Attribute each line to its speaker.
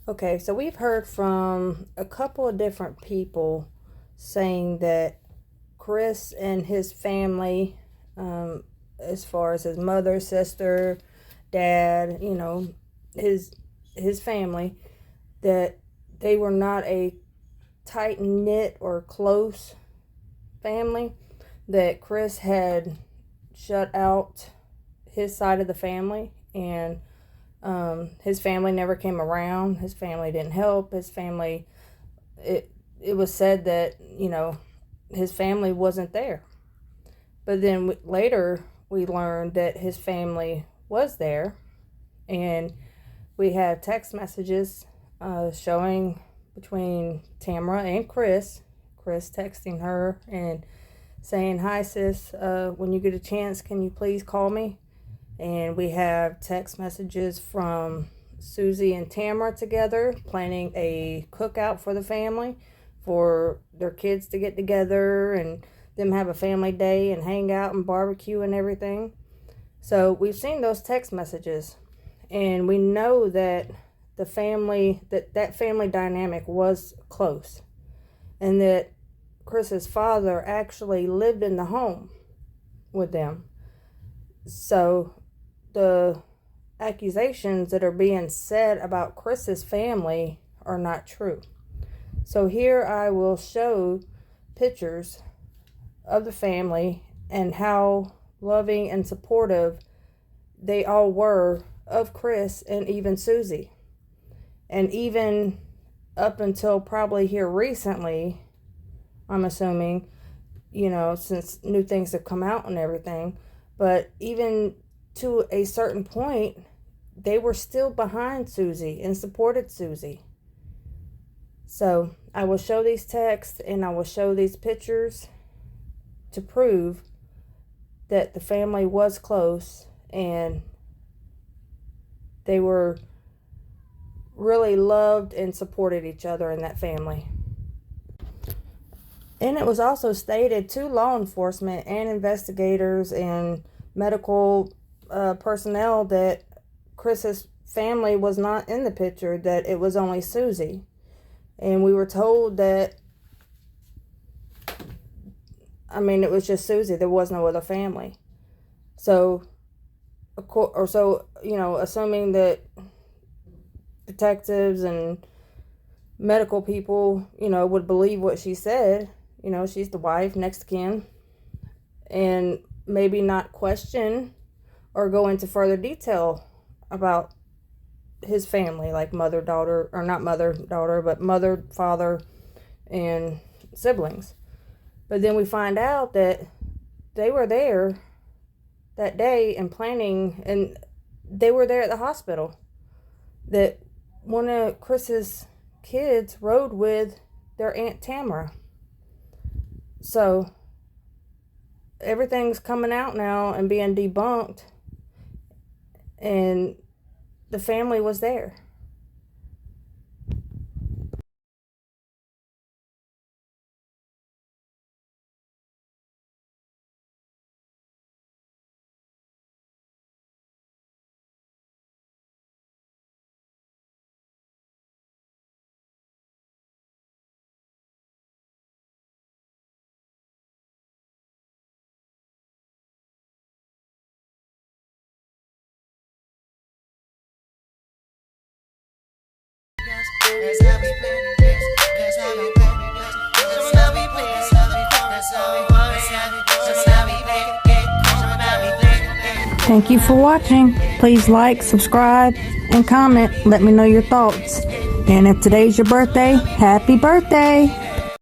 Speaker 1: Okay, so we've heard from a couple of different people saying that Chris and his family, as far as his mother, sister, dad, his family, that they were not a tight knit or close family, that Chris had shut out his side of the family, and his family never came around. His family didn't help. His family, it was said that, his family wasn't there. But then later we learned that his family was there, and we have text messages showing between Tamara and Chris texting her and saying, "Hi sis, when you get a chance, can you please call me?" And we have text messages from Suzie and Tamara together, planning a cookout for the family, for their kids to get together and them have a family day and hang out and barbecue and everything. So we've seen those text messages, and we know that the family, that family dynamic was close, and that Chris's father actually lived in the home with them. So the accusations that are being said about Chris's family are not true. So here I will show pictures of the family and how loving and supportive they all were of Chris and even Suzie. And even up until probably here recently, I'm assuming, since new things have come out and everything, but even to a certain point, they were still behind Suzie and supported Suzie. So I will show these texts and I will show these pictures to prove that the family was close and they were really loved and supported each other in that family. And it was also stated to law enforcement and investigators and medical personnel that Chris's family was not in the picture, that it was only Suzie. And we were told that, it was just Suzie. There was no other family. So, assuming that detectives and medical people, would believe what she said, she's the wife, next of kin, and maybe not question or go into further detail about his family, like mother, daughter, or not mother, daughter, but mother, father, and siblings. But then we find out that they were there that day and planning, and they were there at the hospital. That one of Chris's kids rode with their Aunt Tamara. So everything's coming out now and being debunked, and the family was there. Thank you for watching. Please like, subscribe, and comment. Let me know your thoughts. And if today's your birthday, happy birthday!